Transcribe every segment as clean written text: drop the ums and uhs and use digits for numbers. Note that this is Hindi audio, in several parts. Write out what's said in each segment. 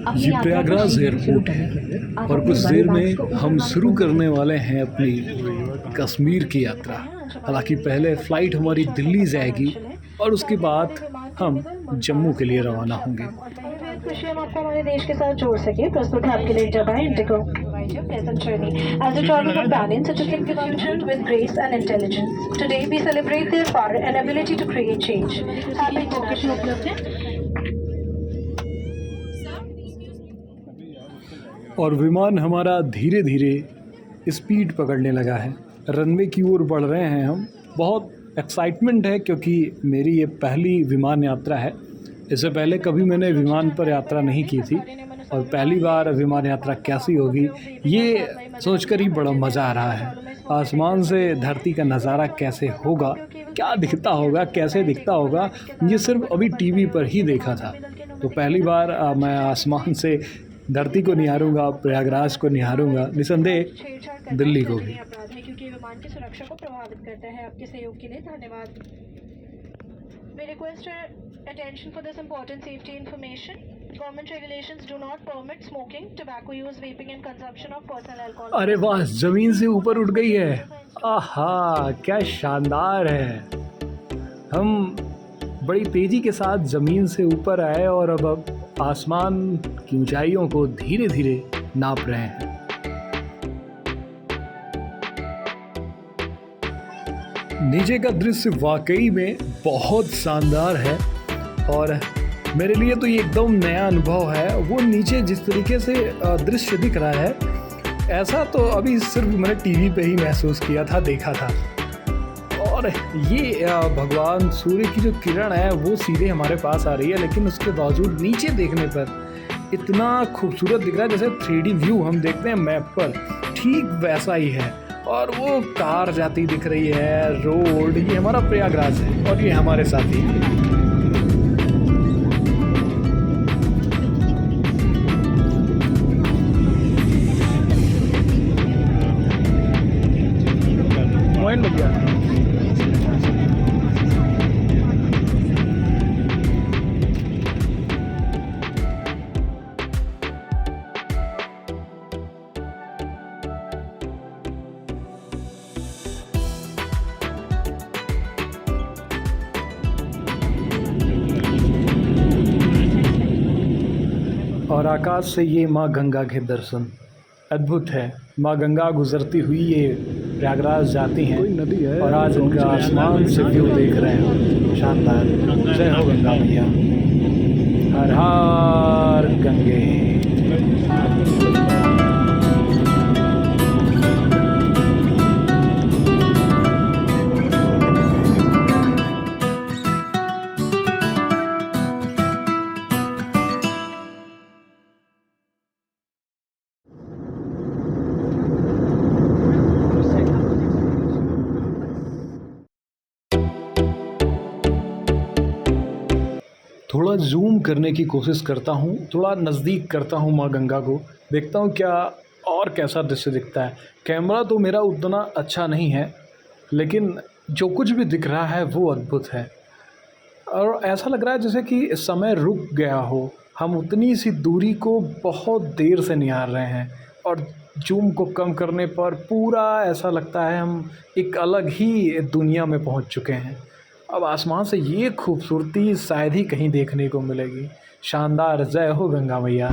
ये प्रयागराज एयरपोर्ट है और कुछ देर में हम शुरू करने वाले हैं अपनी कश्मीर की यात्रा। हालांकि पहले फ़्लाइट हमारी दिल्ली जाएगी और उसके बाद हम जम्मू के लिए रवाना होंगे। खुशी हम आपको हमारे देश के साथ जोड़ सके। प्रस्तुत है आपके लिए जबा Indigo pleasant journey as a travel companion such as confusion with grace and intelligence. Today we celebrate their power and ability to create change. Happy pocket में उपलब्ध है। और विमान हमारा धीरे धीरे स्पीड पकड़ने लगा है। रनवे की ओर बढ़ रहे हैं हम। बहुत एक्साइटमेंट है क्योंकि मेरी ये पहली विमान यात्रा है। इससे पहले कभी मैंने विमान पर यात्रा नहीं की थी और पहली बार विमान यात्रा कैसी होगी ये सोचकर ही बड़ा मज़ा आ रहा है। आसमान से धरती का नज़ारा कैसे होगा, क्या दिखता होगा, कैसे दिखता होगा, ये सिर्फ अभी टीवी पर ही देखा था। तो पहली बार मैं आसमान से धरती को निहारूंगा, प्रयागराज को निहारूंगा, निसंदेह दिल्ली को भी। क्योंकि विमान की सुरक्षा को प्रभावित करता है। आपके सहयोग के लिए धन्यवाद। We request your attention for this important safety information. Government regulations do not permit smoking, tobacco use, vaping and consumption of personal alcohol. अरे वाह, ज़मीन से ऊपर उठ गई है। आहा, क्या शानदार है। हम बड़ी तेज़ी के साथ ज़मीन से ऊपर आए और अब आसमान की ऊंचाइयों को धीरे धीरे नाप रहे हैं। नीचे का दृश्य वाकई में बहुत शानदार है और मेरे लिए तो ये एकदम नया अनुभव है। वो नीचे जिस तरीके से दृश्य दिख रहा है, ऐसा तो अभी सिर्फ मैंने टीवी पे ही महसूस किया था, देखा था। और ये भगवान सूर्य की जो किरण है वो सीधे हमारे पास आ रही है, लेकिन उसके बावजूद नीचे देखने पर इतना खूबसूरत दिख रहा है जैसे 3D व्यू हम देखते हैं मैप पर, ठीक वैसा ही है। और वो कार जाती दिख रही है, रोड। ये हमारा प्रयागराज है और ये हमारे साथी हैं। लग गया। और आकाश से ये माँ गंगा के दर्शन अद्भुत है। माँ गंगा गुजरती हुई ये प्रयागराज जाती हैं। कोई नदी है और आज उनका आसमान से व्यू देख रहे हैं, शानदार। जय हो गंगा मैया, हर हर गंगे। थोड़ा जूम करने की कोशिश करता हूँ, थोड़ा नज़दीक करता हूँ माँ गंगा को, देखता हूँ क्या और कैसा दृश्य दिखता है। कैमरा तो मेरा उतना अच्छा नहीं है, लेकिन जो कुछ भी दिख रहा है वो अद्भुत है। और ऐसा लग रहा है जैसे कि समय रुक गया हो। हम उतनी सी दूरी को बहुत देर से निहार रहे हैं और जूम को कम करने पर पूरा ऐसा लगता है हम एक अलग ही दुनिया में पहुँच चुके हैं। अब आसमान से ये खूबसूरती शायद ही कहीं देखने को मिलेगी। शानदार। जय हो गंगा मैया।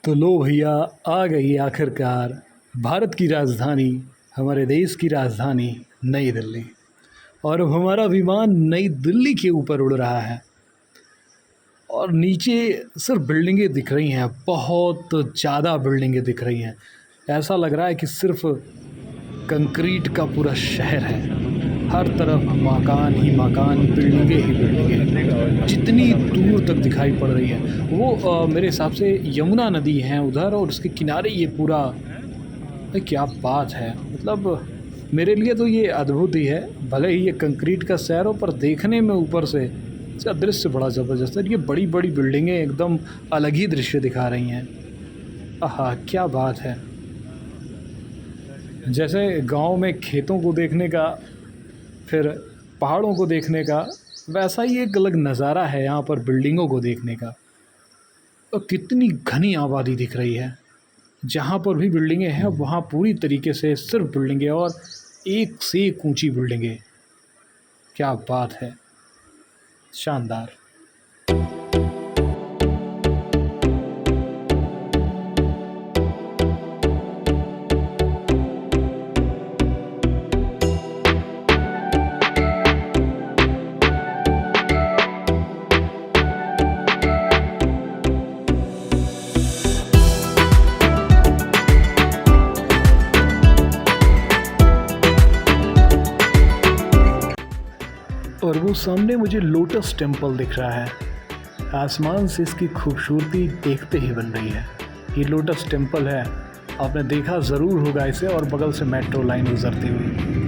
तो लो भैया, आ गई आखिरकार भारत की राजधानी हमारे देश की राजधानी नई दिल्ली, और अब हमारा विमान नई दिल्ली के ऊपर उड़ रहा है और नीचे सिर्फ बिल्डिंगें दिख रही हैं, बहुत ज़्यादा बिल्डिंगें दिख रही हैं। ऐसा लग रहा है कि सिर्फ कंक्रीट का पूरा शहर है, हर तरफ मकान ही मकान, बिल्डिंगें ही बिल्डिंगें, जितनी दूर तक दिखाई पड़ रही है वो मेरे हिसाब से यमुना नदी है उधर, और उसके किनारे ये पूरा। क्या बात है, मतलब मेरे लिए तो ये अद्भुत ही है। भले ही ये कंक्रीट का शहर हो, पर देखने में ऊपर से इसका दृश्य बड़ा ज़बरदस्त है। ये बड़ी बड़ी बिल्डिंगें एकदम अलग ही दृश्य दिखा रही हैं। आहा, क्या बात है। जैसे गांव में खेतों को देखने का, फिर पहाड़ों को देखने का, वैसा ही एक अलग नज़ारा है यहाँ पर बिल्डिंगों को देखने का। और कितनी घनी आबादी दिख रही है, जहाँ पर भी बिल्डिंगें हैं वहाँ पूरी तरीके से सिर्फ बिल्डिंगें, और एक से एक ऊंची बिल्डिंगें। क्या बात है, शानदार। और वो सामने मुझे लोटस टेम्पल दिख रहा है। आसमान से इसकी खूबसूरती देखते ही बन रही है। ये लोटस टेम्पल है, आपने देखा ज़रूर होगा इसे, और बगल से मेट्रो लाइन गुजरती हुई।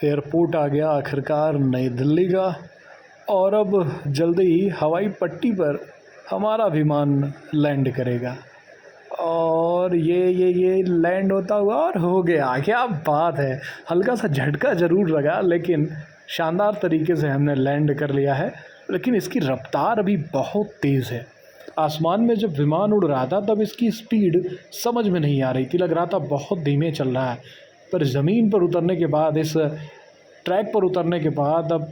एयरपोर्ट आ गया आखिरकार नई दिल्ली का, और अब जल्दी ही हवाई पट्टी पर हमारा विमान लैंड करेगा। और ये लैंड होता हुआ और हो गया। क्या बात है, हल्का सा झटका ज़रूर लगा, लेकिन शानदार तरीके से हमने लैंड कर लिया है। लेकिन इसकी रफ्तार अभी बहुत तेज़ है। आसमान में जब विमान उड़ रहा था तब इसकी स्पीड समझ में नहीं आ रही थी, लग रहा था बहुत धीमे चल रहा है। पर ज़मीन पर उतरने के बाद, इस ट्रैक पर उतरने के बाद, अब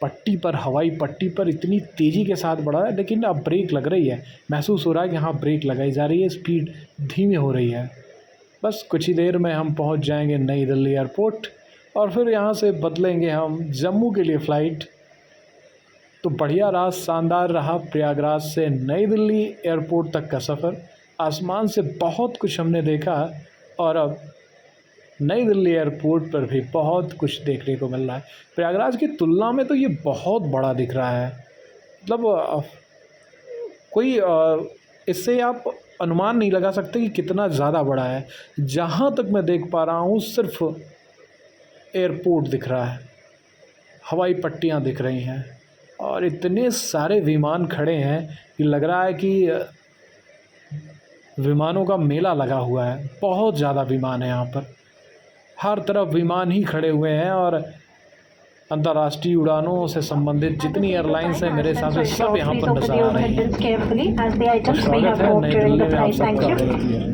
पट्टी पर, हवाई पट्टी पर इतनी तेज़ी के साथ बढ़ा है। लेकिन अब ब्रेक लग रही है, महसूस हो रहा है कि हाँ ब्रेक लगाई जा रही है, स्पीड धीमी हो रही है। बस कुछ ही देर में हम पहुंच जाएंगे नई दिल्ली एयरपोर्ट, और फिर यहाँ से बदलेंगे हम जम्मू के लिए फ़्लाइट। तो बढ़िया रहा, शानदार रहा प्रयागराज से नई दिल्ली एयरपोर्ट तक का सफ़र। आसमान से बहुत कुछ हमने देखा, और अब नई दिल्ली एयरपोर्ट पर भी बहुत कुछ देखने को मिल रहा है। प्रयागराज की तुलना में तो ये बहुत बड़ा दिख रहा है। मतलब कोई इससे आप अनुमान नहीं लगा सकते कि कितना ज़्यादा बड़ा है। जहाँ तक मैं देख पा रहा हूँ सिर्फ एयरपोर्ट दिख रहा है, हवाई पट्टियाँ दिख रही हैं, और इतने सारे विमान खड़े हैं कि लग रहा है कि विमानों का मेला लगा हुआ है। बहुत ज़्यादा विमान है यहाँ पर, हर तरफ विमान ही खड़े हुए हैं। और अंतर्राष्ट्रीय उड़ानों से संबंधित जितनी एयरलाइंस हैं मेरे हिसाब से सब यहाँ पर नजर आ रही हैं। तो स्वागत है नई दिल्ली में आप सबका।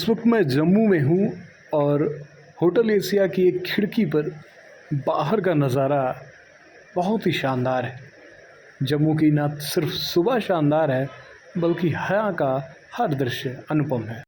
इस वक्त मैं जम्मू में हूँ और होटल एशिया की एक खिड़की पर बाहर का नज़ारा बहुत ही शानदार है। जम्मू की न सिर्फ सुबह शानदार है बल्कि यहाँ का हर दृश्य अनुपम है।